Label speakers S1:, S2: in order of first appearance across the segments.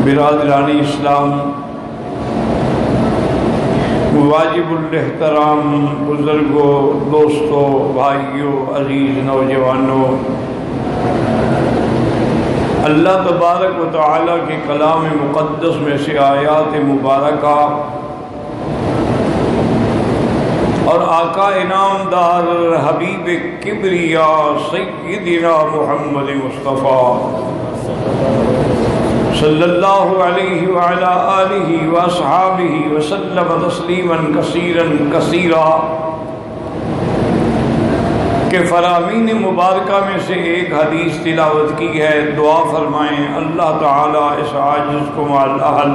S1: برادران اسلام، واجب الاحترام بزرگوں، دوستوں، بھائیوں، عزیز نوجوانوں، اللہ تبارک و تعالیٰ کے کلام مقدس میں سے آیات مبارکہ اور آقا انعام دار حبیب کبریا سیدنا محمد مصطفیٰ صلی اللہ علیہ وعلا آلہ واصحابہ وسلم تسلیما کثیرا کثیرا کہ فرامین مبارکہ میں سے ایک حدیث تلاوت کی ہے۔ دعا فرمائیں اللہ تعالیٰ اس عاجز کو مع الاہل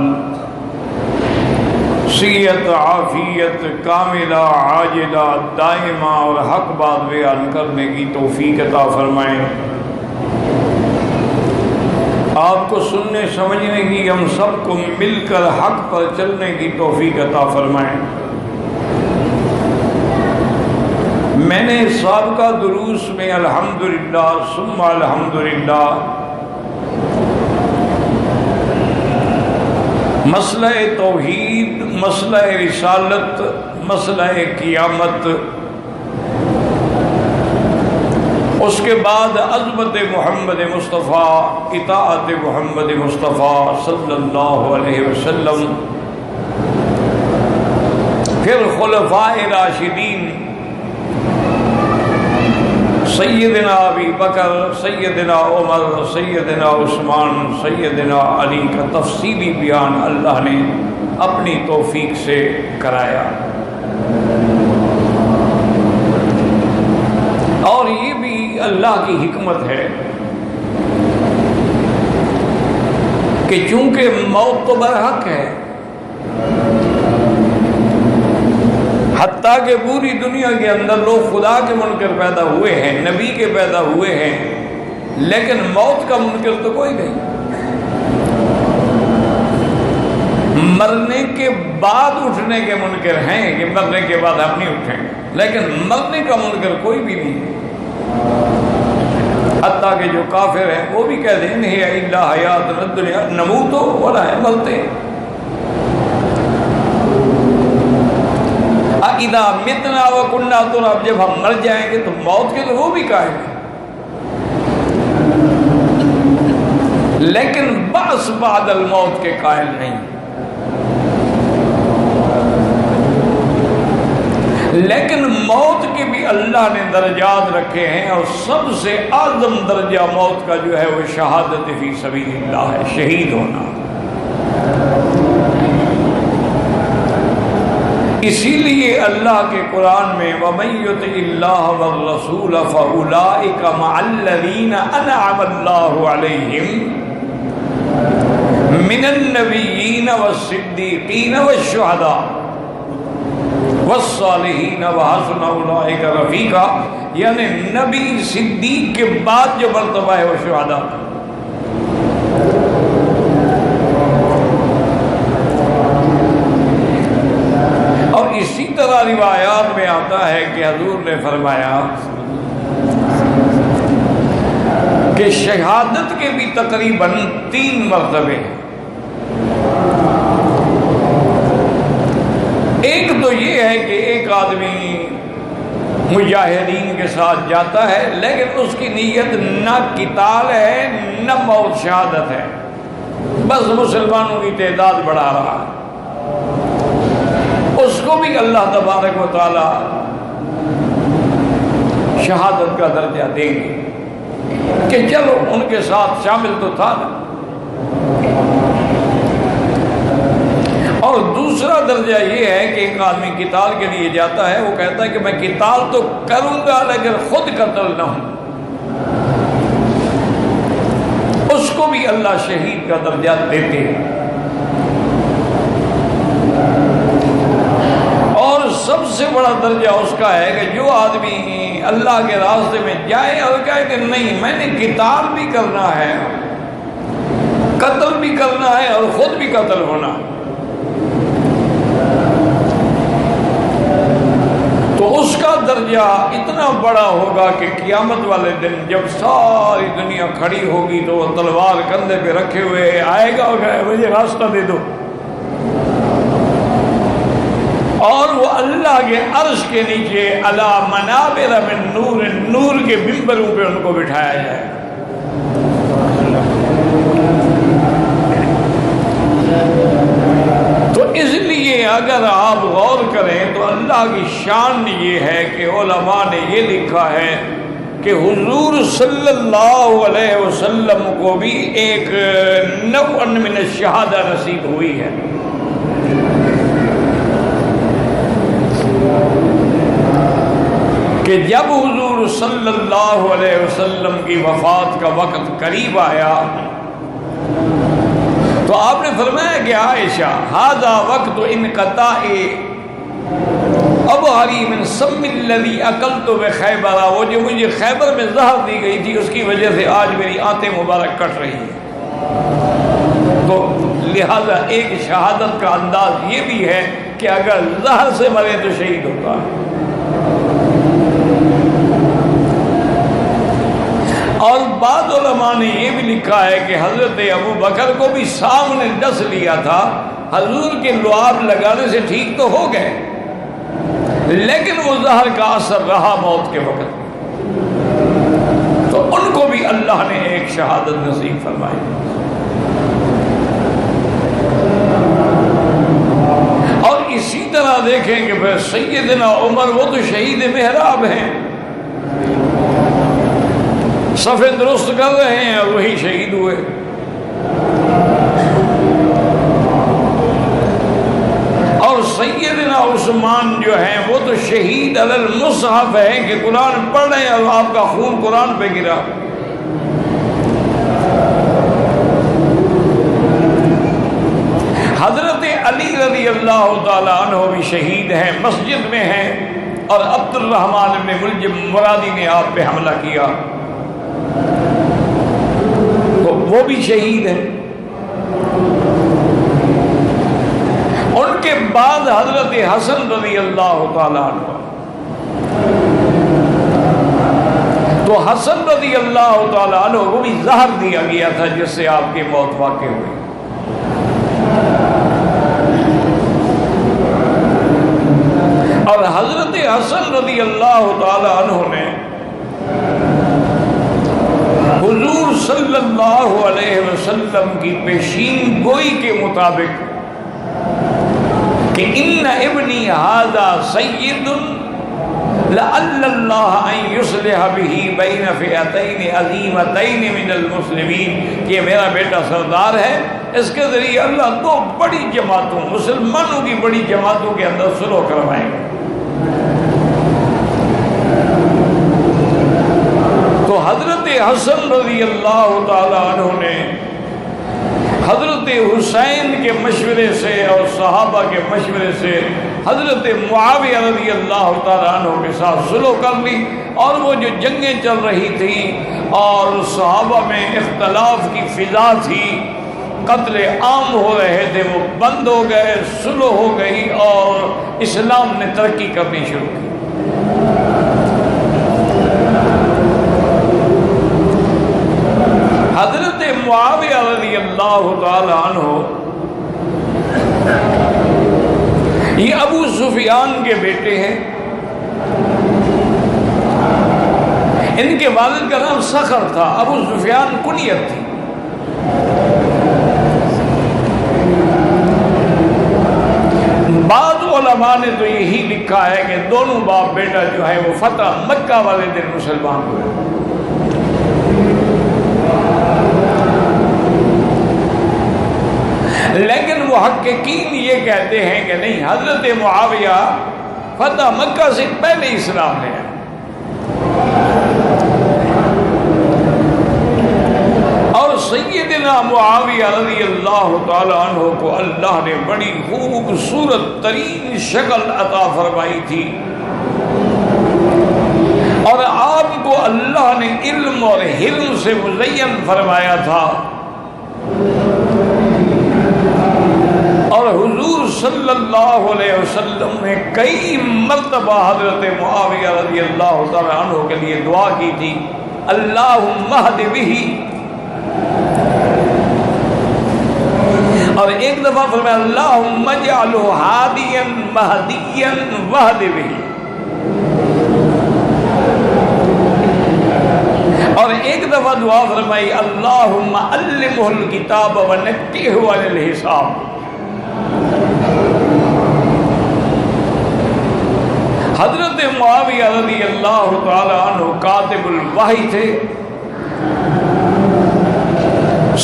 S1: صحت، عافیت کاملہ عاجلہ دائمہ اور حق بات بیان کرنے کی توفیق عطا فرمائیں۔ آپ کو سننے سمجھنے کی، ہم سب کو مل کر حق پر چلنے کی توفیق عطا فرمائیں۔ میں نے سابقہ دروس میں الحمدللہ ثم الحمدللہ مسئلہ توحید، مسئلہ رسالت، مسئلہ قیامت، اس کے بعد عظمت محمد مصطفیٰ، اطاعت محمد مصطفیٰ صلی اللہ علیہ وسلم، پھر خلفاء راشدین سیدنا ابی بکر، سیدنا عمر، سیدنا عثمان، سیدنا علی کا تفصیلی بیان اللہ نے اپنی توفیق سے کرایا۔ اور یہ بھی اللہ کی حکمت ہے کہ چونکہ موت تو برحق ہے، حتیٰ کہ پوری دنیا کے اندر لوگ خدا کے منکر پیدا ہوئے ہیں، نبی کے پیدا ہوئے ہیں، لیکن موت کا منکر تو کوئی نہیں۔ مرنے کے بعد اٹھنے کے منکر ہیں کہ مرنے کے بعد ہم نہیں اٹھیں، لیکن مرنے کا منکر کوئی بھی نہیں ہے۔ حتیٰ کہ جو کافر ہیں وہ بھی کہتے ہیں نہیں الا حیاتنا الدنیا نموت ولا مرتے، اذا متنا وکنا تراب، جب ہم مر جائیں گے تو موت کے تو وہ بھی قائل ہیں، لیکن بعث بعد الموت کے قائل نہیں۔ لیکن موت کے بھی اللہ نے درجات رکھے ہیں، اور سب سے اعظم درجہ موت کا جو ہے وہ شہادت فی سبیل اللہ ہے، شہید ہونا۔ اسی لیے اللہ کے قرآن میں وَمَن يُطِعِ اللَّهَ وَالرَّسُولَ فَأُولَٰئِكَ مَعَ الَّذِينَ أَنْعَمَ اللَّهُ عَلَيْهِمْ مِنَ النَّبِيِّينَ وَالصِّدِّيقِينَ وَالشُّهَدَاءِ وَالصَّالِحِينَ وَحَسُنَ أُولَٰئِكَ رَفِیقًا، یعنی نبی صدیق کے بعد جو مرتبہ ہے وہ شہداء۔ اور اسی طرح روایات میں آتا ہے کہ حضور نے فرمایا کہ شہادت کے بھی تقریباً 3 مرتبے ہیں۔ ایک تو یہ ہے کہ ایک آدمی مجاہدین کے ساتھ جاتا ہے، لیکن اس کی نیت نہ قتال ہے نہ موت شہادت ہے، بس مسلمانوں کی تعداد بڑھا رہا ہے، اس کو بھی اللہ تبارک و تعالی شہادت کا درجہ دیں گے کہ چلو ان کے ساتھ شامل تو تھا نا۔ اور دوسرا درجہ یہ ہے کہ ایک آدمی قتال کے لیے جاتا ہے، وہ کہتا ہے کہ میں قتال تو کروں گا لیکن خود قتل نہ ہوں، اس کو بھی اللہ شہید کا درجہ دیتے ہیں۔ اور سب سے بڑا درجہ اس کا ہے کہ جو آدمی اللہ کے راستے میں جائے اور کہے کہ نہیں میں نے قتال بھی کرنا ہے، قتل بھی کرنا ہے اور خود بھی قتل ہونا، تو تو اس کا درجہ اتنا بڑا ہوگا کہ قیامت والے دن جب ساری دنیا کھڑی ہوگی تو وہ تلوار کندھے پہ رکھے ہوئے آئے گا اور کہے مجھے راستہ دے دو، اور وہ اللہ کے عرش کے نیچے علی منابر من نور، نور کے ممبروں پہ ان کو بٹھایا جائے گا۔ تو اس لیے اگر آپ غور کریں تو اللہ کی شان یہ ہے کہ علماء نے یہ لکھا ہے کہ حضور صلی اللہ علیہ وسلم کو بھی ایک نوع من الشہادہ نصیب ہوئی ہے۔ کہ جب حضور صلی اللہ علیہ وسلم کی وفات کا وقت قریب آیا تو آپ نے فرمایا کہ عائشہ ھذا وقت انقطاع ابہری من سم الذی اکلت بخیبر، وہ جو مجھے خیبر میں زہر دی گئی تھی اس کی وجہ سے آج میری آنتیں مبارک کٹ رہی ہیں۔ تو لہذا ایک شہادت کا انداز یہ بھی ہے کہ اگر زہر سے مرے تو شہید ہوتا ہے۔ اور بعض علماء نے یہ بھی لکھا ہے کہ حضرت ابو بکر کو بھی سامنے ڈس لیا تھا، حضور کے لعاب لگانے سے ٹھیک تو ہو گئے لیکن وہ زہر کا اثر رہا موت کے وقت، تو ان کو بھی اللہ نے ایک شہادت نصیب فرمائی۔ اور اسی طرح دیکھیں کہ پھر سیدنا عمر وہ تو شہید محراب ہیں، صفیں درست کر رہے ہیں اور وہی شہید ہوئے۔ اور سیدنا عثمان جو ہیں وہ تو شہید علی المصحف ہیں کہ قرآن پڑھ رہے ہیں اور آپ کا خون قرآن پہ گرا۔ حضرت علی رضی اللہ تعالیٰ عنہ بھی شہید ہیں، مسجد میں ہیں، اور عبد الرحمن بن ملجم مرادی نے آپ پہ حملہ کیا تو وہ بھی شہید ہیں۔ ان کے بعد حضرت حسن رضی اللہ تعالیٰ عنہ، تو حسن رضی اللہ تعالیٰ عنہ کو بھی زہر دیا گیا تھا جس سے آپ کی موت واقع ہوئی۔ اور حضرت حسن رضی اللہ تعالیٰ عنہ نے حضور صلی اللہ علیہ وسلم کی پیشین گوئی کے مطابق کہ ان ابنی ھذا سید لعل اللہ ان یصلح بہ بین فئتین عظیمتین من المسلمین، کہ میرا بیٹا سردار ہے، اس کے ذریعے اللہ دو بڑی جماعتوں، مسلمانوں کی بڑی جماعتوں کے اندر صلح کروائیں گے۔ تو حضرت حسن رضی اللہ تعالی عنہ نے حضرت حسین کے مشورے سے اور صحابہ کے مشورے سے حضرت معاویہ رضی اللہ تعالی عنہ کے ساتھ صلح کر لی، اور وہ جو جنگیں چل رہی تھیں اور صحابہ میں اختلاف کی فضا تھی، قتل عام ہو رہے تھے، وہ بند ہو گئے، صلح ہو گئی اور اسلام نے ترقی کرنی شروع کی۔ حضرت معاویہ رضی اللہ تعالی عنہ یہ ابو سفیان کے بیٹے ہیں، ان کے والد کا نام صخر تھا، ابو سفیان کنیت تھی۔ بعض علماء نے تو یہی لکھا ہے کہ دونوں باپ بیٹا جو ہے وہ فتح مکہ والے دن مسلمان ہوئے۔ لیکن محققین یہ کہتے ہیں کہ نہیں، حضرت معاویہ فتح مکہ سے پہلے اسلام لے آئے، اور سیدنا معاویہ رضی اللہ تعالی عنہ کو اللہ نے بڑی خوبصورت ترین شکل عطا فرمائی تھی، اور آپ کو اللہ نے علم اور حلم سے مزین فرمایا تھا، اور حضور صلی اللہ علیہ وسلم نے کئی مرتبہ حضرت معاویہ رضی اللہ تعالیٰ عنہ کے لیے دعا کی تھی، اللہم اہد بہ، اور ایک دفعہ فرمایا اللہم اجعلہ ہادیا مہدیا واہد بہ، اور ایک دفعہ دعا فرمائی اللہم علمہ الکتاب ونقہ عن الحساب۔ حضرت معاویہ رضی اللہ تعالی عنہ کاتب الوحی تھے،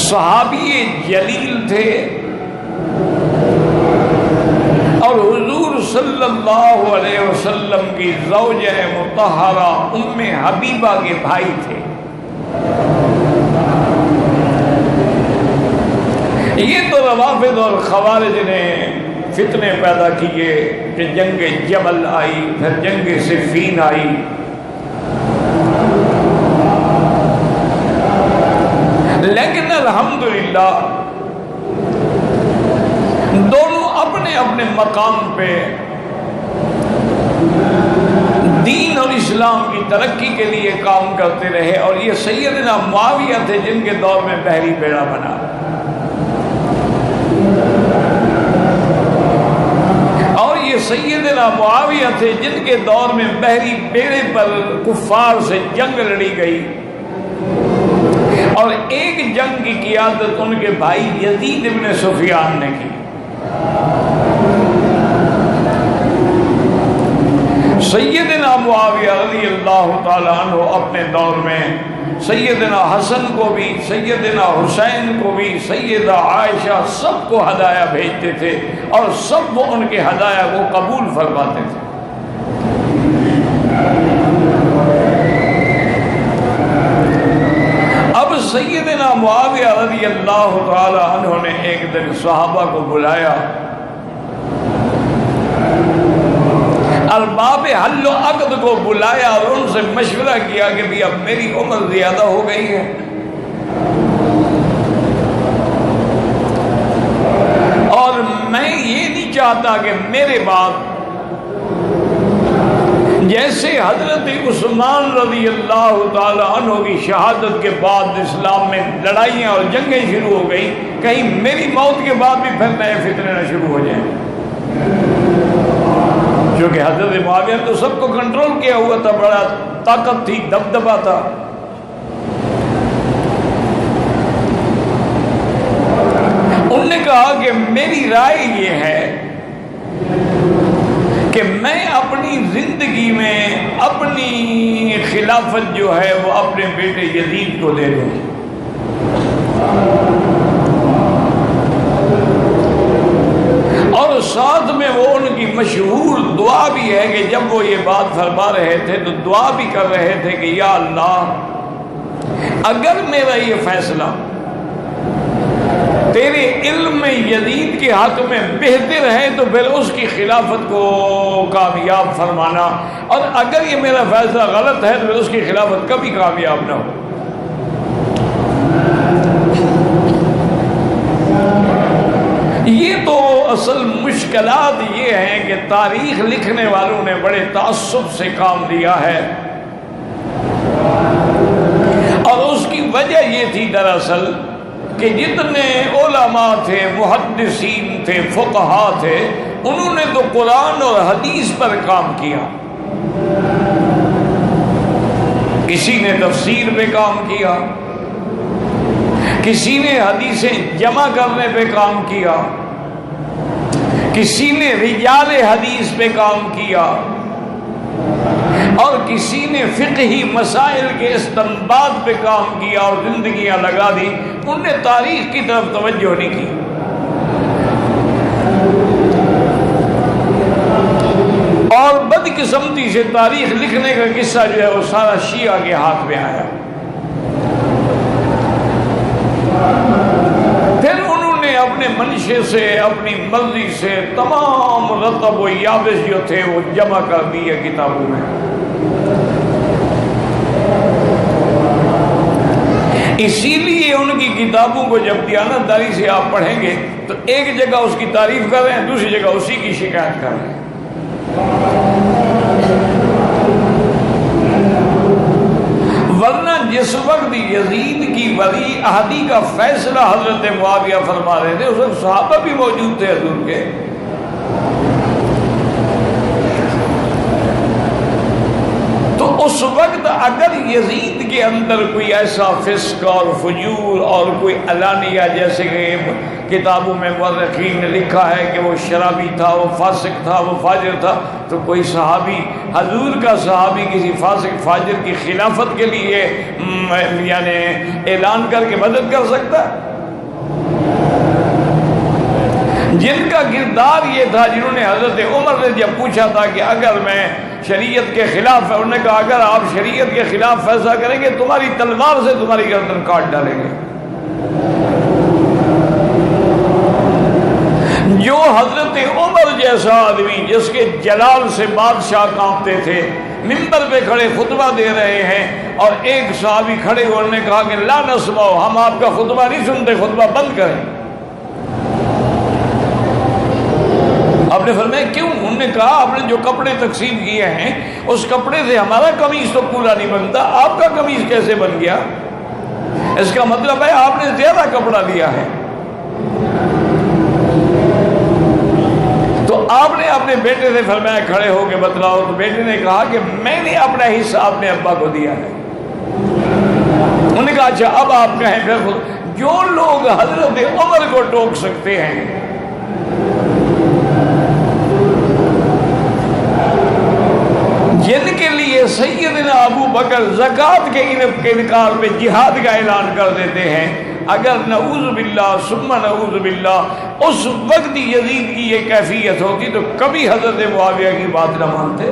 S1: صحابی جلیل تھے، اور حضور صلی اللہ علیہ وسلم کی زوجہ مطہرہ ام حبیبہ کے بھائی تھے۔ یہ تو روافض اور خوارج نے فتنے پیدا کیے کہ جنگ جبل آئی، پھر جنگ صفین آئی، لیکن الحمدللہ دونوں اپنے اپنے مقام پہ دین اور اسلام کی ترقی کے لیے کام کرتے رہے، اور یہ سیدنا معاویہ تھے جن کے دور میں بحری بیڑا بنا، اور یہ سیدنا معاویہ تھے جن کے دور میں بحری بیڑے پر کفار سے جنگ لڑی گئی، اور ایک جنگ کی قیادت ان کے بھائی یزید ابن سفیان نے کی۔ سیدنا معاویہ رضی اللہ تعالی عنہ اپنے دور میں سیدنا حسن کو بھی، سیدنا حسین کو بھی، سیدہ عائشہ سب کو ہدایہ بھیجتے تھے، اور سب وہ ان کے ہدایہ کو قبول فرماتے تھے۔ اب سیدنا معاویہ رضی اللہ تعالی عنہ نے ایک دن صحابہ کو بلایا، ارباب حل و عقد کو بلایا، اور ان سے مشورہ کیا کہ بھی اب میری عمر زیادہ ہو گئی ہے، اور میں یہ نہیں چاہتا کہ میرے بعد جیسے حضرت عثمان رضی اللہ تعالی عنہ کی شہادت کے بعد اسلام میں لڑائیاں اور جنگیں شروع ہو گئی، کہیں میری موت کے بعد بھی پھر نئے فتنے نہ شروع ہو جائیں، کیونکہ حضرت معاویہ تو سب کو کنٹرول کیا ہوا تھا، بڑا طاقت تھی، دبدبا تھا۔ انہوں نے کہا کہ میری رائے یہ ہے کہ میں اپنی زندگی میں اپنی خلافت جو ہے وہ اپنے بیٹے یزید کو دے دوں، اور ساتھ میں وہ ان کی مشہور دعا بھی ہے کہ جب وہ یہ بات فرما رہے تھے تو دعا بھی کر رہے تھے کہ یا اللہ اگر میرا یہ فیصلہ تیرے علم میں یزید کے حق میں بہتر ہے تو پھر اس کی خلافت کو کامیاب فرمانا، اور اگر یہ میرا فیصلہ غلط ہے تو پھر اس کی خلافت کبھی کامیاب نہ ہو۔ یہ تو اصل مشکلات یہ ہیں کہ تاریخ لکھنے والوں نے بڑے تعصب سے کام لیا ہے، اور اس کی وجہ یہ تھی دراصل کہ جتنے علماء تھے، محدثین تھے، فقہاء تھے، انہوں نے تو قرآن اور حدیث پر کام کیا، کسی نے تفسیر پہ کام کیا، کسی نے حدیثیں جمع کرنے پہ کام کیا، کسی نے رجال حدیث پہ کام کیا، اور کسی نے فقہی مسائل کے استنباط پہ کام کیا اور زندگیاں لگا دی، انہوں نے تاریخ کی طرف توجہ نہیں کی۔ اور بدقسمتی سے تاریخ لکھنے کا قصہ جو ہے وہ سارا شیعہ کے ہاتھ میں آیا۔ پھر انہوں نے اپنے منشے سے، اپنی مرضی سے تمام رطب و یابس جو تھے وہ جمع کر دیے کتابوں میں۔ اسی لیے ان کی کتابوں کو جب دیانتداری سے آپ پڑھیں گے تو ایک جگہ اس کی تعریف کر رہے ہیں، دوسری جگہ اسی کی شکایت کر رہے ہیں۔ ورنہ جس وقت یزید کی ولی عہدی کا فیصلہ حضرت معاویہ فرما رہے تھے اس وقت صحابہ بھی موجود تھے حضور کے. تو اس وقت اگر یزید کے اندر کوئی ایسا فسق اور فجور اور کوئی علانیہ، جیسے کہ کتابوں میں مورخین نے لکھا ہے کہ وہ شرابی تھا، وہ فاسق تھا، وہ فاجر تھا، تو کوئی صحابی، حضور کا صحابی، کسی فاسق فاجر کی خلافت کے لیے یعنی اعلان کر کے مدد کر سکتا ہے؟ جن کا کردار یہ تھا، جنہوں نے حضرت عمر نے جب پوچھا تھا کہ اگر میں شریعت کے خلاف ہے، انہوں نے کہا اگر آپ شریعت کے خلاف فیصلہ کریں گے تمہاری تلوار سے تمہاری گردن کاٹ ڈالیں گے. جو حضرت عمر جیسا آدمی جس کے جلال سے بادشاہ کانپتے تھے، منبر پہ کھڑے خطبہ دے رہے ہیں اور ایک صحابی کھڑے ہوئے، انہوں نے کہا کہ لا نسمع، ہم آپ کا خطبہ نہیں سنتے، خطبہ بند کریں. آپ نے فرمایا کیوں؟ انہوں نے کہا آپ نے جو کپڑے تقسیم کیے ہیں اس کپڑے سے ہمارا قمیص تو پورا نہیں بنتا، آپ کا قمیص کیسے بن گیا؟ اس کا مطلب ہے آپ نے زیادہ کپڑا لیا ہے. تو آپ نے اپنے بیٹے سے فرمایا کھڑے ہو کے بتلاؤ، تو بیٹے نے کہا کہ میں نے اپنا حصہ اپنے ابا کو دیا ہے. انہوں نے کہا اچھا اب آپ کہیں. پھر جو لوگ حضرت عمر کو ٹوک سکتے ہیں، جن کے لیے سیدنا ابو بکر زکوٰۃ کے انکار پہ جہاد کا اعلان کر دیتے ہیں، اگر نعوذ باللہ ثم نعوذ باللہ اس وقت یزید کی یہ کیفیت ہوتی تو کبھی حضرت معاویہ کی بات نہ مانتے.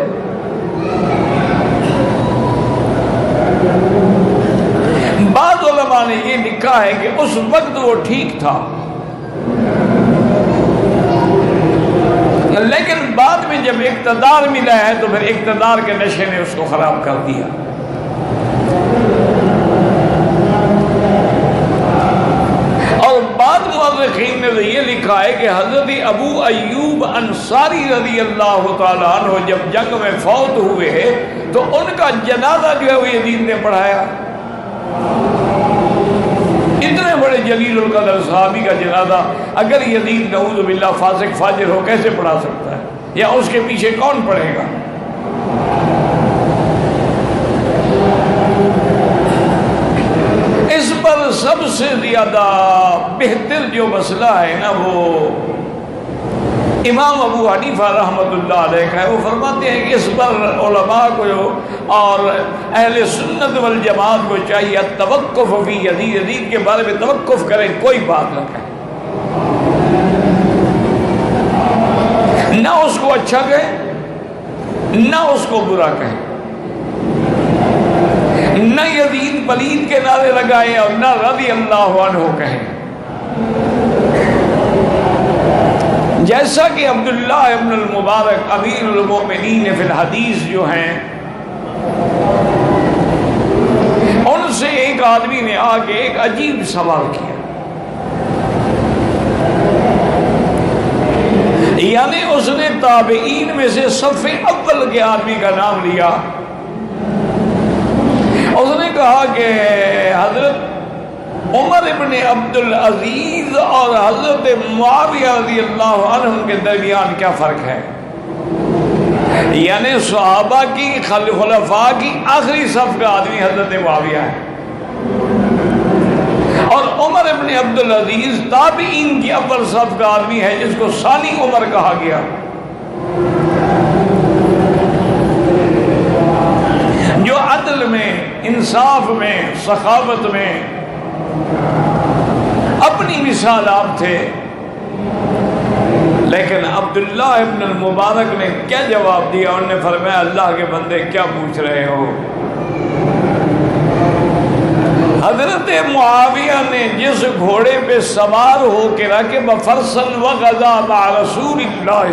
S1: بعض علماء نے یہ لکھا ہے کہ اس وقت وہ ٹھیک تھا، لیکن بعد میں جب اقتدار ملا ہے تو پھر اقتدار کے نشے نے اس کو خراب کر دیا. اور بعض مورخین نے تو یہ لکھا ہے کہ حضرت ابو ایوب انصاری رضی اللہ تعالیٰ عنہ جب جنگ میں فوت ہوئے تو ان کا جنازہ جو ہے وہ یزید نے پڑھایا. اتنے بڑے جلیل القدر صحابی کا جنازہ اگر یزید نعوذ باللہ فاسق فاجر ہو کیسے پڑھا سکتا ہے؟ یا اس کے پیچھے کون پڑھے گا؟ اس پر سب سے زیادہ بہتر جو مسئلہ ہے نا وہ امام ابو حنیفہ رحمۃ اللہ علیہ کا ہے. وہ فرماتے ہیں کہ اس پر علماء کو اور اہل سنت والجماعت کو چاہیے توقف فی یزید کے بارے میں توقف کریں، کوئی بات نہ کہیں، نہ اس کو اچھا کہیں نہ اس کو برا کہیں، نہ یزید پلید کے نعرے لگائیں اور نہ رضی اللہ عنہ کہیں. جیسا کہ عبداللہ ابن المبارک امیر المؤمنین فی الحدیث جو ہیں، ان سے ایک آدمی نے آ کے ایک عجیب سوال کیا، یعنی اس نے تابعین میں سے صف اول کے آدمی کا نام لیا. اس نے کہا کہ حضرت عمر ابن عبدالعزیز اور حضرت معاویہ رضی اللہ عنہ کے درمیان کیا فرق ہے؟ یعنی صحابہ کی خلفاء کی آخری صف کا آدمی حضرت معاویہ ہے اور عمر ابن عبدالعزیز تابعین کی اول صف کا آدمی ہے جس کو ثانی عمر کہا گیا. جو عدل میں، انصاف میں، سخاوت میں اپنی مثال آپ تھے. لیکن عبداللہ ابن المبارک نے کیا جواب دیا؟ انہوں نے فرمایا اللہ کے بندے کیا پوچھ رہے ہو؟ حضرت معاویہ نے جس گھوڑے پہ سوار ہو کے راکب فرسن وغزا مع رسول اللہ،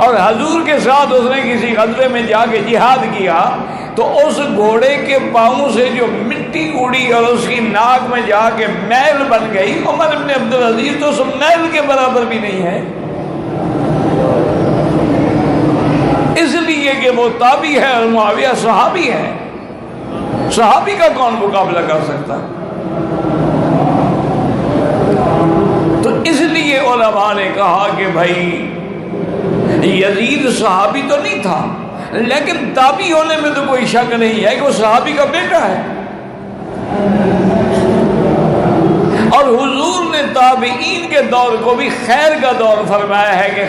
S1: اور حضور کے ساتھ اس نے کسی غزوے میں جا کے جہاد کیا، تو اس گھوڑے کے پاؤں سے جو مٹی اڑی اور اس کی ناک میں جا کے میل بن گئی، عمر ابن عبدالعزیز تو اس میل کے برابر بھی نہیں ہے. اس لیے کہ وہ تابعی ہے اور معاویہ صحابی ہے. صحابی کا کون مقابلہ کر سکتا ہے؟ تو اس لیے علماء نے کہا کہ بھائی یزید صحابی تو نہیں تھا، لیکن تابعی ہونے میں تو کوئی شک نہیں ہے کہ وہ صحابی کا بیٹا ہے. اور حضور نے تابعین کے دور کو بھی خیر کا دور فرمایا ہے کہ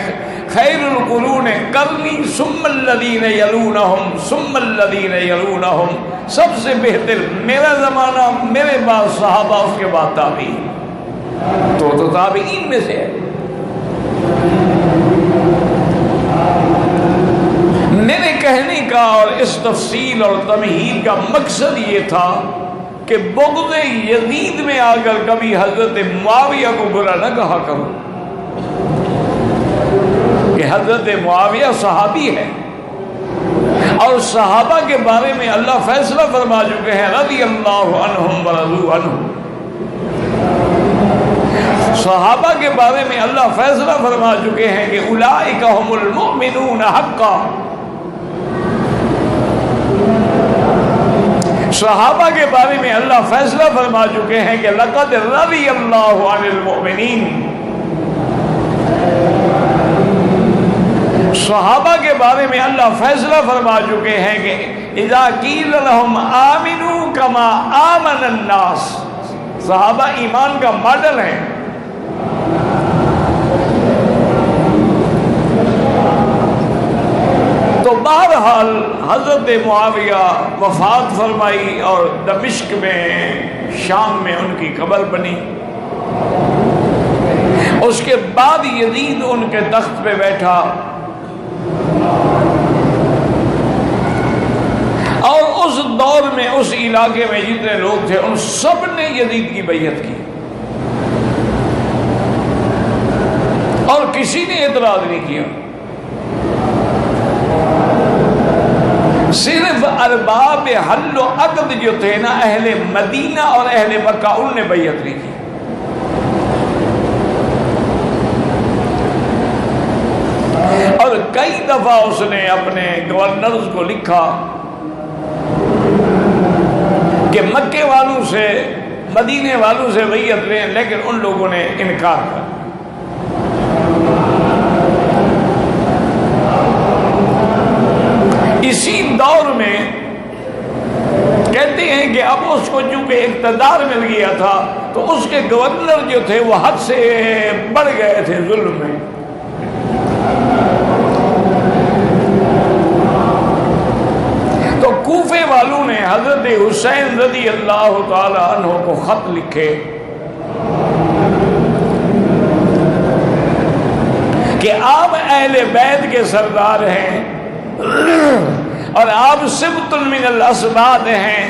S1: خیر القرون قرنی ثم الذین یلونہم ثم الذین یلونہم، سب سے بہتر میرا زمانہ، میرے بعد صحابہ، اس کے بعد تابعین. تو تابعین میں سے ہے. میرے کہنے کا اور اس تفصیل اور تمہید کا مقصد یہ تھا کہ بغض یزید میں آ کر کبھی حضرت معاویہ کو برا نہ کہا کرو، کہ حضرت معاویہ صحابی ہے اور صحابہ کے بارے میں اللہ فیصلہ فرما چکے ہیں رضی اللہ عنہم ورضوا عنہ. صحابہ کے بارے میں اللہ فیصلہ فرما چکے ہیں کہ اولئک هم المؤمنون حقا. صحابہ کے بارے میں اللہ فیصلہ فرما چکے ہیں کہ لقد رضی اللہ عن المؤمنین. صحابہ کے بارے میں اللہ فیصلہ فرما چکے ہیں کہ اذا قیل لهم آمنوا کما آمن الناس. صحابہ ایمان کا ماڈل ہے. تو بہرحال حضرت معاویہ وفات فرمائی اور دمشق میں، شام میں ان کی قبر بنی. اس کے بعد یزید ان کے تخت پہ بیٹھا اور اس دور میں اس علاقے میں جتنے لوگ تھے ان سب نے یزید کی بیعت کی اور کسی نے اعتراض نہیں کیا. صرف ارباب حل و عقد جو تھے نا، اہل مدینہ اور اہل مکہ، ان نے بیعت نہیں کی. اور کئی دفعہ اس نے اپنے گورنرز کو لکھا کہ مکے والوں سے، مدینے والوں سے بیعت لیں، لیکن ان لوگوں نے انکار کر. اسی دور میں کہتے ہیں کہ اب اس کو چونکہ اقتدار مل گیا تھا تو اس کے گورنر جو تھے وہ حد سے بڑھ گئے تھے ظلم میں. تو کوفے والوں نے حضرت حسین رضی اللہ تعالی عنہ کو خط لکھے کہ آپ اہل بیت کے سردار ہیں اور آپ سبط من الاسباط ہیں،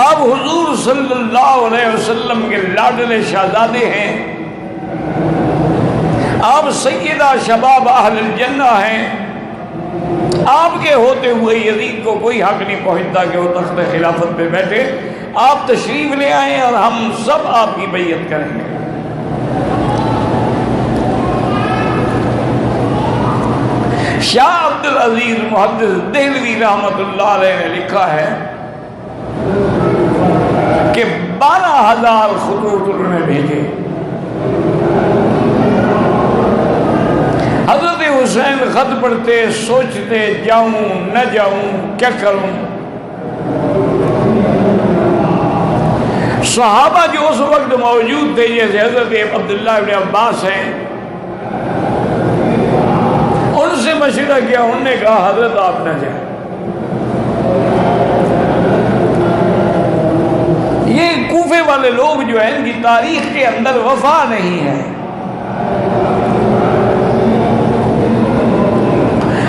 S1: آپ حضور صلی اللہ علیہ وسلم کے لاڈلے شہزادے ہیں، آپ سیدہ شباب اہل الجنہ ہیں. آپ کے ہوتے ہوئے یزید کو کوئی حق نہیں پہنچتا کہ وہ تخت خلافت پہ بیٹھے. آپ تشریف لے آئیں اور ہم سب آپ کی بیعت کریں گے. شاہ عبد العزیز محدث دہلوی رحمت اللہ علیہ نے لکھا ہے کہ 12,000 خطوط انہوں نے بھیجے. حضرت حسین خط پڑھتے، سوچتے جاؤں نہ جاؤں، کیا کروں. صحابہ جو اس وقت موجود تھے جیسے حضرت عبداللہ ابن عباس ہیں، ان سے مشورہ کیا. انہوں نے کہا حضرت آپ نہ جائیں. یہ کوفے والے لوگ جو ہیں ان کی تاریخ کے اندر وفا نہیں ہے.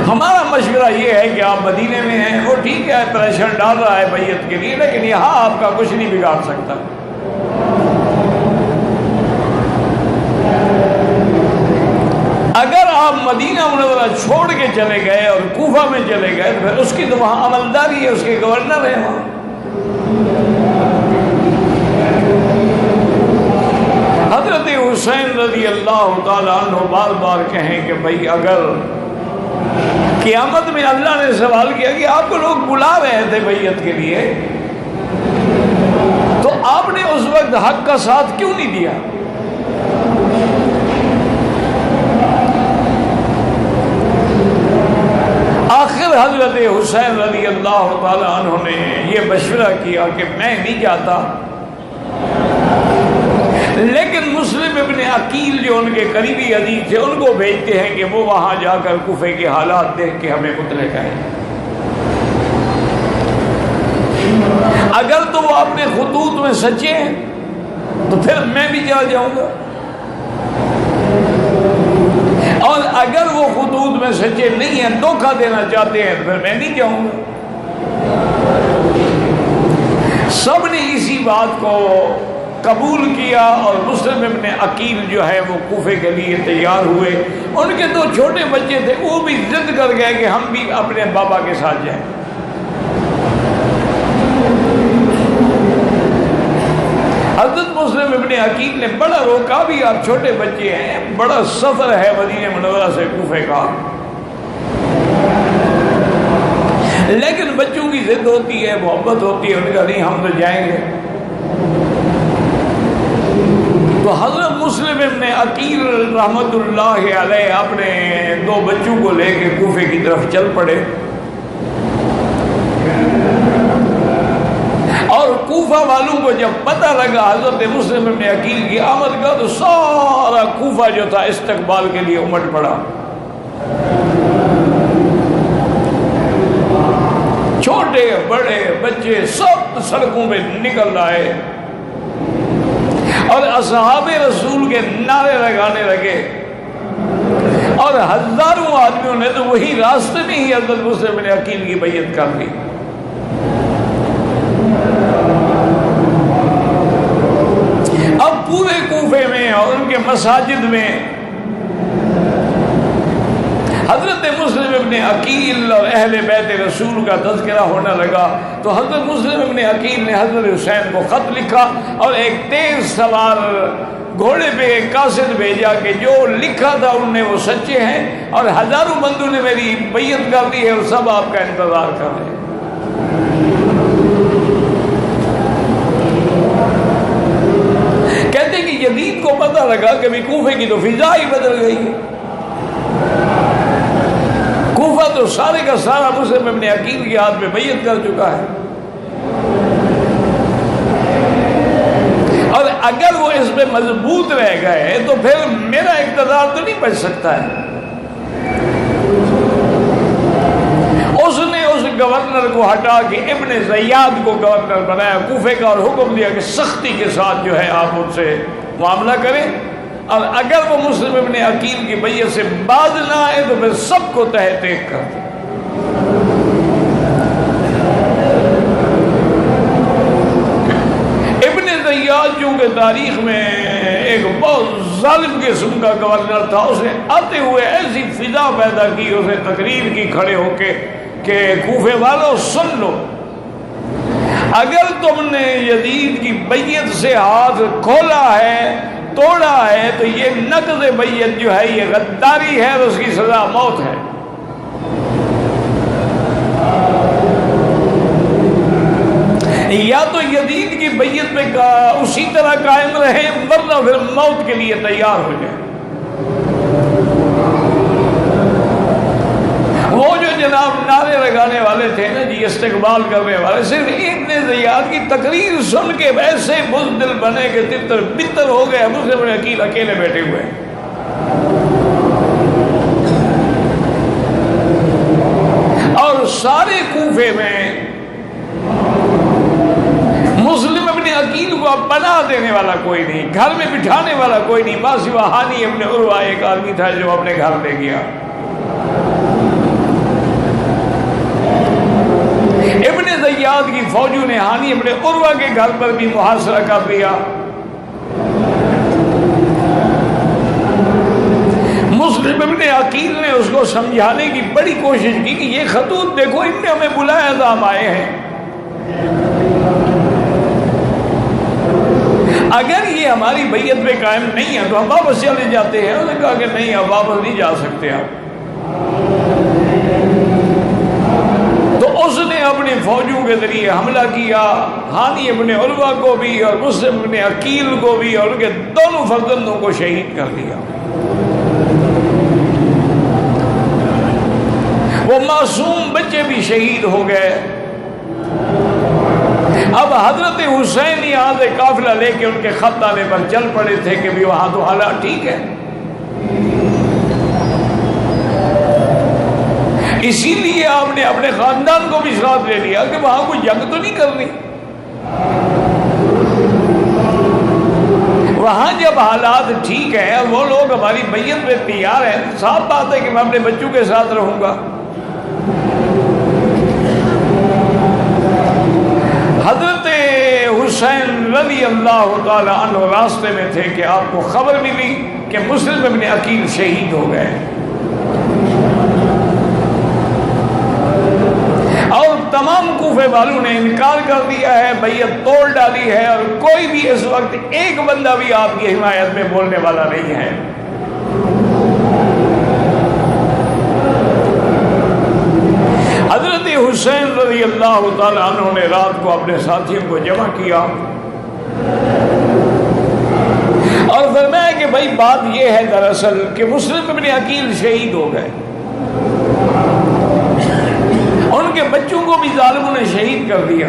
S1: ہمارا مشورہ یہ ہے کہ آپ مدینے میں ہیں، وہ ٹھیک ہے پریشر ڈال رہا ہے بیعت کے لیے، لیکن یہاں آپ کا کچھ نہیں بگاڑ سکتا. اگر آپ مدینہ منورہ چھوڑ کے چلے گئے اور کوفہ میں چلے گئے تو پھر اس کی تو وہاں عملداری ہے، اس کے گورنر ہیں وہاں. حضرت حسین رضی اللہ تعالیٰ عنہ بار بار کہیں کہ بھئی اگر قیامت میں اللہ نے سوال کیا کہ آپ کو لوگ بلا رہے تھے بیعت کے لیے، تو آپ نے اس وقت حق کا ساتھ کیوں نہیں دیا؟ آخر حضرت حسین رضی اللہ تعالی عنہ نے یہ مشورہ کیا کہ میں نہیں جاتا، لیکن مسلم ابن عقیل جو ان کے قریبی عزیز تھے ان کو بھیجتے ہیں کہ وہ وہاں جا کر کوفے کے حالات دیکھ کے ہمیں مطلع کریں۔ اگر تو وہ اپنے خطوط میں سچے ہیں تو پھر میں بھی چلا جاؤں گا، اور اگر وہ خطوط میں سچے نہیں ہیں، دھوکہ دینا چاہتے ہیں، تو پھر میں نہیں جاؤں گا۔ سب نے اسی بات کو قبول کیا، اور مسلم ابن عقیل جو ہے وہ کوفے کے لیے تیار ہوئے۔ ان کے دو چھوٹے بچے تھے، وہ بھی ضد کر گئے کہ ہم بھی اپنے بابا کے ساتھ جائیں۔ حضرت مسلم ابن عقیل نے بڑا روکا، بھی آپ چھوٹے بچے ہیں، بڑا سفر ہے مدینہ منورہ سے کوفے کا، لیکن بچوں کی ضد ہوتی ہے، محبت ہوتی ہے، ان کا نہیں ہم تو جائیں گے۔ تو حضرت مسلم ابن عقیل رحمت اللہ علیہ اپنے دو بچوں کو لے کے کوفے کی طرف چل پڑے، اور کوفہ والوں کو جب پتہ لگا حضرت مسلم ابن عقیل کی آمد کا، تو سارا کوفہ جو تھا استقبال کے لیے امٹ پڑا۔ چھوٹے بڑے بچے سب سڑکوں پہ نکل آئے، اور اصحاب رسول کے نعرے لگانے لگے، اور ہزاروں آدمیوں نے تو وہی راستے میں ہی حضرت مسلم بن عقیل کی بیعت کر لی۔ اب پورے کوفے میں اور ان کے مساجد میں حضرت مسلم ابن عقیل اور اہل بیت رسول کا تذکرہ ہونے لگا، تو حضرت مسلم ابن عقیل نے حضرت حسین کو خط لکھا اور ایک تیز سوار گھوڑے پہ ایک قاصد بھیجا کہ جو لکھا تھا ان نے وہ sچے ہیں، اور ہزاروں بندوں نے میری بیعت کر دی ہے، اور سب آپ کا انتظار کر رہے ہیں۔ کہتے ہیں کہ یزید کو پتہ لگا کہ بھی کوفے کی تو فضا ہی بدل گئی ہے، کوفہ تو سارے کا سارا مسلم ابن عقیل کے ہاتھ میں بیعت کر چکا ہے، اور اگر وہ اس میں مضبوط رہ گئے تو پھر میرا اقتدار تو نہیں بچ سکتا ہے۔ اس نے اس گورنر کو ہٹا کے ابن زیاد کو گورنر بنایا کوفے کا، اور حکم دیا کہ سختی کے ساتھ جو ہے آپ ان سے معاملہ کریں، اور اگر وہ مسلم ابن عقیل کی بیعت سے باز نہ آئے تو پھر سب کو تہہ تیغ کر دیں۔ ابن زیاد چونکہ تاریخ میں ایک بہت ظالم قسم کا گورنر تھا، اس نے آتے ہوئے ایسی فضا پیدا کی، اسے تقریر کی کھڑے ہو کے کہ کوفے والوں سن لو، اگر تم نے یزید کی بیعت سے ہاتھ کھولا ہے، توڑا ہے، تو یہ نقض بیعت جو ہے یہ غداری ہے، اور اس کی سزا موت ہے۔ یا تو یزید کی بیعت پہ اسی طرح قائم رہے، ورنہ پھر موت کے لیے تیار ہو جائے۔ وہ جو جناب نعرے لگانے والے تھے نا جی، استقبال کرنے والے، صرف ابن زیاد کی تقریر سن کے ایسے بزدل بنے کہ تتر بتر ہو گئے، مسلم بن عقیل اکیلے بیٹھے ہوئے۔ اور سارے کوفے میں مسلم ابن عقیل کو اب پناہ دینے والا کوئی نہیں، گھر میں بٹھانے والا کوئی نہیں، بس ہانی ابن عروہ ایک آدمی تھا جو اپنے گھر لے گیا۔ ابن زیاد کی فوجوں نے ہانی ابن عروہ کے گھر پر بھی محاصرہ کر دیا۔ مسلم ابن عقیل نے اس کو سمجھانے کی بڑی کوشش کی کہ یہ خطوط دیکھو، ان نے ہمیں بلایا تھا، ہم آئے ہیں، اگر یہ ہماری بیعت پہ قائم نہیں ہے تو ہم واپس چلے جاتے ہیں۔ انہوں نے کہا کہ نہیں، اب واپس نہیں جا سکتے آپ۔ تو اس نے اپنی فوجوں کے ذریعے حملہ کیا، ہانی ابن عروہ کو بھی اور مسلم ابن عقیل کو بھی، اور ان کے دونوں فرزندوں کو شہید کر دیا۔ وہ معصوم بچے بھی شہید ہو گئے۔ اب حضرت حسین یہاں سے قافلہ لے کے ان کے خط آنے پر چل پڑے تھے کہ بھی وہاں تو حالات ٹھیک ہے، اسی لیے آپ نے اپنے خاندان کو بھی ساتھ لے لیا کہ وہاں کوئی جنگ تو نہیں کرنی۔ وہاں جب حالات ٹھیک ہیں اور وہ لوگ ہماری بیعت میں تیار ہیں، صاف بات ہے کہ میں اپنے بچوں کے ساتھ رہوں گا۔ حضرت حسین رضی اللہ تعالی عنہ راستے میں تھے کہ آپ کو خبر ملی کہ مسلم ابن عقیل شہید ہو گئے، اور تمام کوفے والوں نے انکار کر دیا ہے، بیعت توڑ ڈالی ہے، اور کوئی بھی اس وقت ایک بندہ بھی آپ کی حمایت میں بولنے والا نہیں ہے۔ حضرت حسین رضی اللہ تعالی عنہ نے رات کو اپنے ساتھیوں کو جمع کیا اور فرمایا کہ بھائی بات یہ ہے دراصل کہ مسلم ابن عقیل شہید ہو گئے، ان کے بچوں کو بھی ظالموں نے شہید کر دیا۔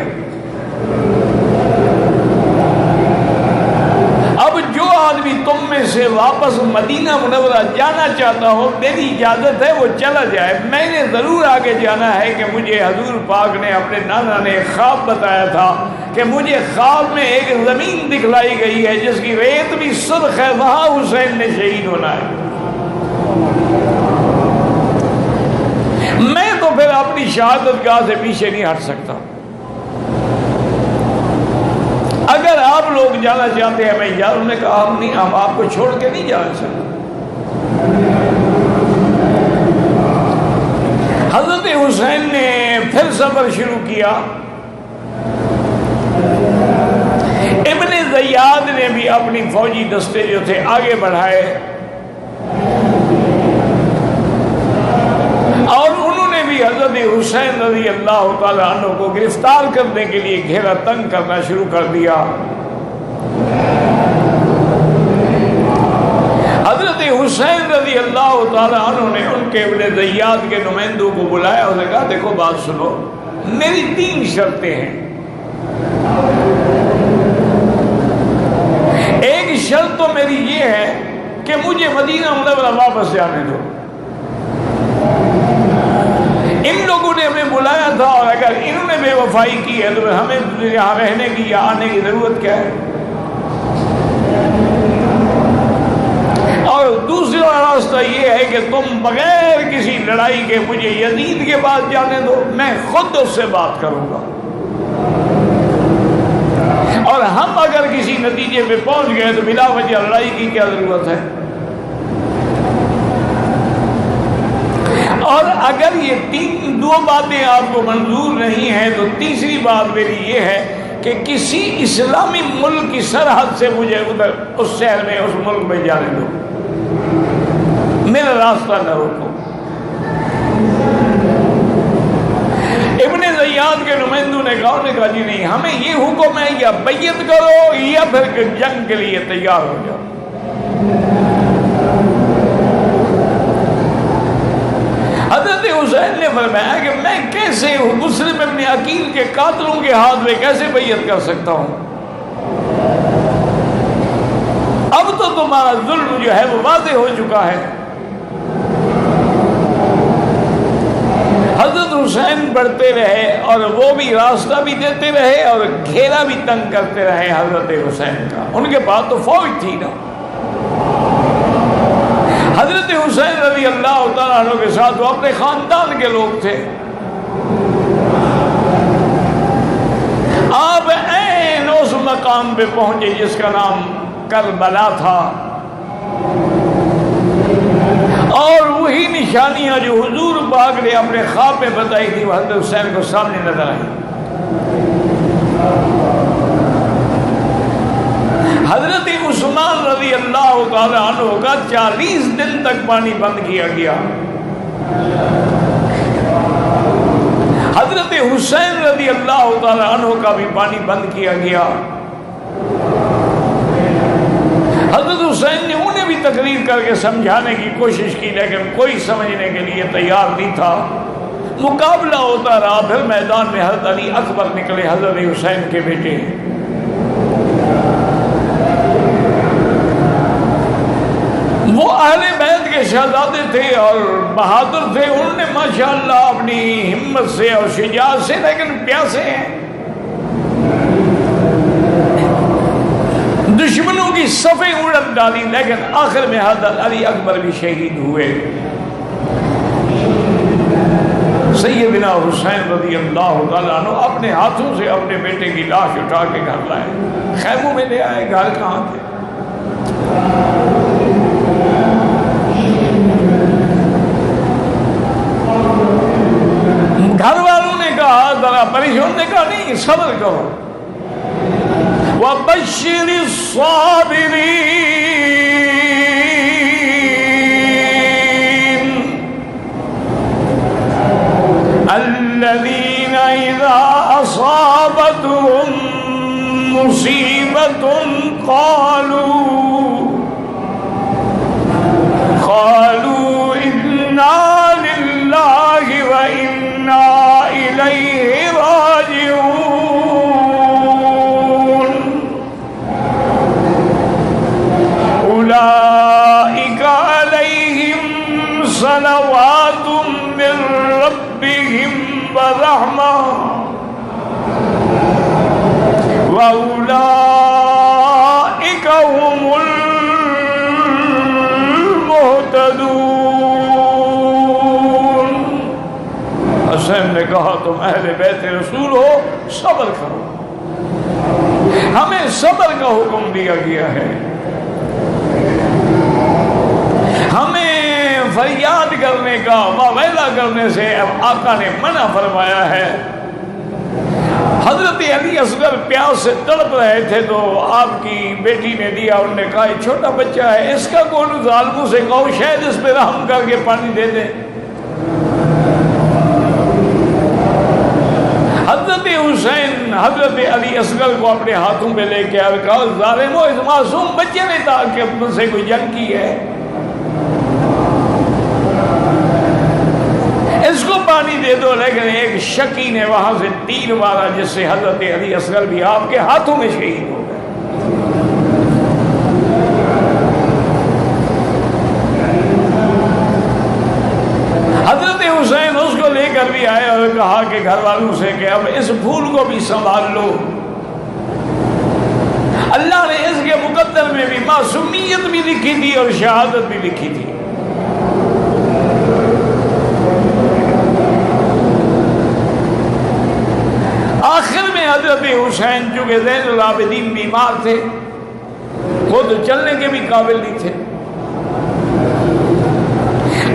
S1: اب جو آدمی تم میں سے واپس مدینہ منورہ جانا چاہتا ہو، میری اجازت ہے وہ چلا جائے۔ میں نے ضرور آگے جانا ہے کہ مجھے حضور پاک نے اپنے نانا نے خواب بتایا تھا کہ مجھے خواب میں ایک زمین دکھلائی گئی ہے جس کی ریت بھی سرخ ہے، وہاں حسین نے شہید ہونا ہے۔ میں تو پھر اپنی شہادت گاہ سے پیچھے نہیں ہٹ سکتا۔ اگر آپ لوگ جانا چاہتے ہیں میں انہوں نے کہا ہم آپ کو چھوڑ کے نہیں جا سکتے۔ حضرت حسین نے پھر سفر شروع کیا۔ ابن زیاد نے بھی اپنی فوجی دستے جو تھے آگے بڑھائے، اور انہوں نے بھی حضرت حسین رضی اللہ تعالی عنہ کو گرفتار کرنے کے لیے گھیرا تنگ کرنا شروع کر دیا۔ حضرت حسین رضی اللہ تعالی عنہ نے ان کے ابن زیاد کے نمائندوں کو بلایا اور کہا دیکھو بات سنو، میری 3 شرطیں ہیں۔ ایک شرط تو میری یہ ہے کہ مجھے مدینہ منورہ واپس جانے دو۔ ان لوگوں نے ہمیں بلایا تھا، اور اگر انہوں نے بے وفائی کی ہے تو ہمیں یہاں رہنے کی یا آنے کی ضرورت کیا ہے؟ اور دوسرا راستہ یہ ہے کہ تم بغیر کسی لڑائی کے مجھے یزید کے پاس جانے دو، میں خود اس سے بات کروں گا، اور ہم اگر کسی نتیجے پہ پہنچ گئے تو بلا وجہ لڑائی کی کیا ضرورت ہے۔ اور اگر یہ 2 باتیں آپ کو منظور نہیں ہیں تو تیسری بات میری یہ ہے کہ کسی اسلامی ملک کی سرحد سے مجھے ادھر اس شہر میں اس ملک میں جانے دو، میرا راستہ نہ روکو۔ ابن زیاد کے نمائندوں نے کہا جی نہیں، ہمیں یہ حکم ہے یا بیعت کرو یا پھر جنگ کے لیے تیار ہو جاؤ۔ حضرت حسین نے فرمایا کہ میں کیسے مسلم ابن عقیل کے قاتلوں کے ہاتھ میں کیسے بیعت کر سکتا ہوں؟ اب تو تمہارا ظلم جو ہے وہ واضح ہو چکا ہے۔ حضرت حسین بڑھتے رہے اور وہ بھی راستہ بھی دیتے رہے اور گھیرا بھی تنگ کرتے رہے حضرت حسین کا۔ ان کے پاس تو فوج تھی نا۔ حضرت حسین رضی اللہ تعالیٰ عنہ کے ساتھ وہ اپنے خاندان کے لوگ تھے۔ آپ عین اس مقام پہ پہنچے جس کا نام کربلا تھا، اور وہی نشانیاں جو حضور پاک نے اپنے خواب میں بتائی تھی وہ حضرت حسین کو سامنے نظر آئی۔ حضرت عثمان رضی اللہ تعالی عنہ کا 40 دن تک پانی بند کیا گیا۔ حضرت حسین رضی اللہ تعالی عنہ کا بھی پانی بند کیا گیا. حضرت حسین نے انہیں بھی تقریر کر کے سمجھانے کی کوشش کی لیکن کوئی سمجھنے کے لیے تیار نہیں تھا. مقابلہ ہوتا رہا. پھر میدان میں حضرت علی اکبر نکلے، حضرت حسین کے بیٹے. وہ اہل بیت کے شہزادے تھے اور بہادر تھے. انہوں نے ماشاءاللہ اپنی ہمت سے اور شجاعت سے، لیکن پیاسے ہیں. دشمنوں کی صفیں اڑت ڈالی، لیکن آخر میں حضرت علی اکبر بھی شہید ہوئے. سیدنا حسین رضی اللہ تعالیٰ عنہ اپنے ہاتھوں سے اپنے بیٹے کی لاش اٹھا کے گھر لائے. خیموں میں لے آئے. گھر کہاں تھے؟ گھر والوں نے کہا ذرا پریشان، نے کہا نہیں صبر کرو. وَبَشِّرِ الصَّابِرِينَ الَّذِينَ إِذَا أَصَابَتْهُم مُّصِيبَةٌ قَالُوا إِنَّا لِلَّهِ وَإِنَّا إِلَيْهِ رَاجِعُونَ. أولئك عليهم صلوات من ربهم ورحمة وأولئك هم المهتدون. حسین نے کہا تم اہل بیت رسول ہو، صبر کرو. ہمیں صبر کا حکم دیا گیا ہے. ہمیں فریاد کرنے کا، واویلا کرنے سے آقا نے منع فرمایا ہے. حضرت علی اصغر پیاس سے تڑپ رہے تھے تو آپ کی بیٹی نے دیا. انہوں نے کہا یہ چھوٹا بچہ ہے، اس کا کون ظالموں سے کہو شاید اس پہ رحم کر کے پانی دے دیں. حضرت حسین حضرت علی اصغر کو اپنے ہاتھوں پہ لے کے آئے. کہا ظالمو، اس معصوم بچے نے کہا کہ مجھ سے کوئی جنگ کی ہے، اس کو پانی دے دو. لیکن ایک شکی نے وہاں سے تیر مارا جس سے حضرت علی اصغر بھی آپ کے ہاتھوں میں شہید ہو گئے. حضرت حسین اس کو لے کر بھی آئے اور کہا کہ گھر والوں سے کہ اب اس پھول کو بھی سنبھال لو. اللہ نے اس کے مقدر میں بھی معصومیت بھی لکھی تھی اور شہادت بھی لکھی تھی. آخر میں حضرت حسین چونکہ زین العابدین بیمار تھے، وہ تو چلنے کے بھی قابل نہیں تھے.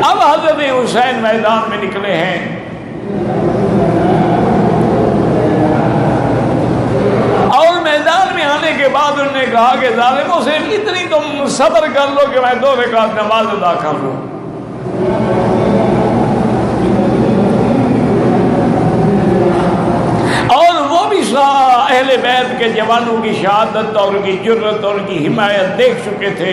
S1: اب حضرت حسین میدان میں نکلے ہیں. اور میدان میں آنے کے بعد انہوں نے کہا کہ ظالموں سے اتنی تم صبر کر لو کہ میں 2 رکعت نماز ادا کر لوں. اور وہ بھی اہل بیت کے جوانوں کی شہادت اور ان کی جرت اور ان کی حمایت دیکھ چکے تھے،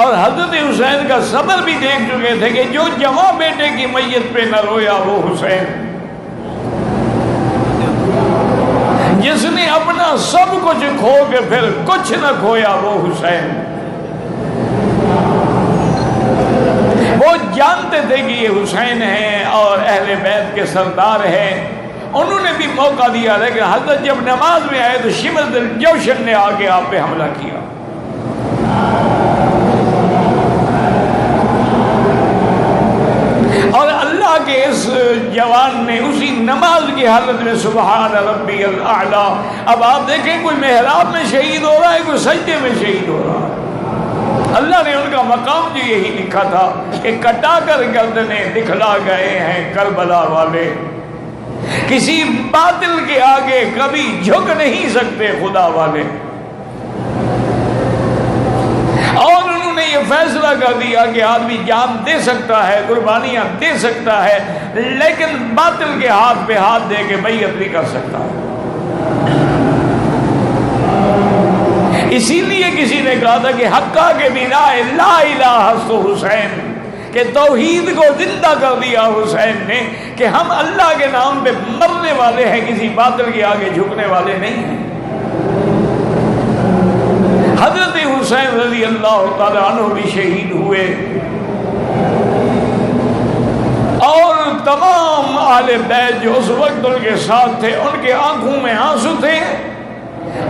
S1: اور حضرت حسین کا صبر بھی دیکھ چکے تھے کہ جو جوان بیٹے کی میت پہ نہ رویا وہ حسین، جس نے اپنا سب کچھ کھو کے پھر کچھ نہ کھویا وہ حسین. وہ جانتے تھے کہ یہ حسین ہیں اور اہل بیت کے سردار ہیں. انہوں نے بھی موقع دیا، لیکن حضرت جب نماز میں آئے تو شمس الجوشن نے آگے آپ پہ حملہ کیا. اور اللہ کے اس جوان نے اسی نماز کی حالت میں سبحان ربی الاعلیٰ. اب آپ دیکھیں کوئی محراب میں شہید ہو رہا ہے، کوئی سجدے میں شہید ہو رہا ہے. اللہ نے ان کا مقام جو یہی لکھا تھا کہ کٹا کر گردنیں دکھلا گئے ہیں کربلا والے، کسی باطل کے آگے کبھی جھک نہیں سکتے خدا والے. اور انہوں نے یہ فیصلہ کر دیا کہ آدمی جان دے سکتا ہے، قربانیاں دے سکتا ہے، لیکن باطل کے ہاتھ پہ ہاتھ دے کے بیعت نہیں کر سکتا ہے۔ اسی لیے کسی نے کہا تھا کہ حقا کے بنا لا الہ تو حسین، کہ توحید کو زندہ کر دیا حسین نے، کہ ہم اللہ کے نام پہ مرنے والے ہیں، کسی باطل کے آگے جھکنے والے نہیں ہیں۔ حضرت حسین رضی اللہ تعالیٰ عنہ بھی شہید ہوئے، اور تمام اہل بیت جو اس وقت ان کے ساتھ تھے ان کے آنکھوں میں آنسو تھے،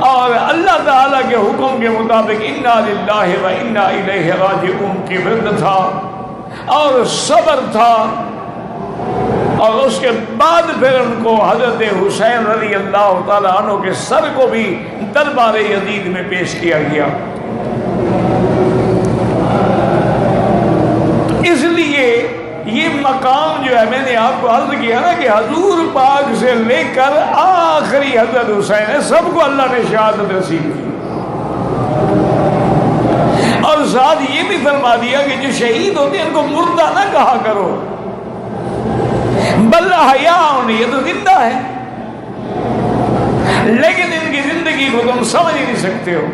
S1: اور اللہ تعالیٰ کے حکم کے مطابق انا للہ و انا الیہ راجعون کی ورد تھا اور صبر تھا، اور اس کے بعد پھر ان کو حضرت حسین رضی اللہ تعالیٰ عنہ کے سر کو بھی دربار یزید میں پیش کیا گیا۔ تو اس لیے یہ مقام جو ہے، میں نے آپ کو عرض کیا نا کہ حضور پاک سے لے کر آخری حضرت حسین ہے، سب کو اللہ نے شہادت نصیب کی، اور ساتھ یہ بھی فرما دیا کہ جو شہید ہوتے ہیں ان کو مردہ نہ کہا کرو، بل احیاء، یہ تو زندہ ہے، لیکن ان کی زندگی کو تم سمجھ نہیں سکتے ہو۔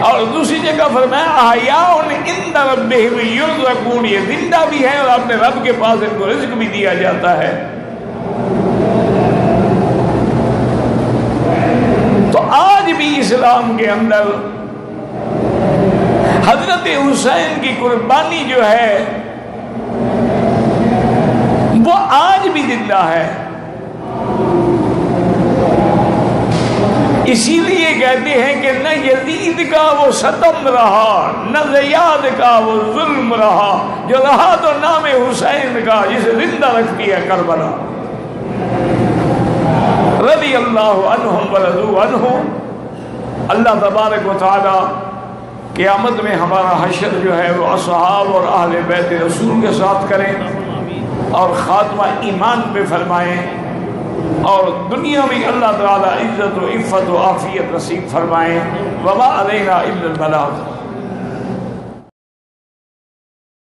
S1: اور دوسری جگہ فرمایا احیاء عند ربہم یرزقون، یہ زندہ بھی ہے اور اپنے رب کے پاس ان کو رزق بھی دیا جاتا ہے۔ تو آج بھی اسلام کے اندر حضرت حسین کی قربانی جو ہے وہ آج بھی زندہ ہے۔ اسی لیے کہتے ہیں کہ نہ یزید کا وہ ستم رہا، نہ زیاد کا وہ ظلم رہا، جو رہا تو نام حسین کا، جسے زندہ رکھتی ہے کربلا۔ رضی اللہ عنہم ورضوا عنہ۔ اللہ تبارک و تعالی قیامت میں ہمارا حشر جو ہے وہ اصحاب اور اہل بیت رسول کے ساتھ کریں، اور خاتمہ ایمان پہ فرمائیں، اور دنیا میں اللہ تعالی عزت و عفت و عافیت نصیب فرمائیں۔ وما علینا الا البلاغ۔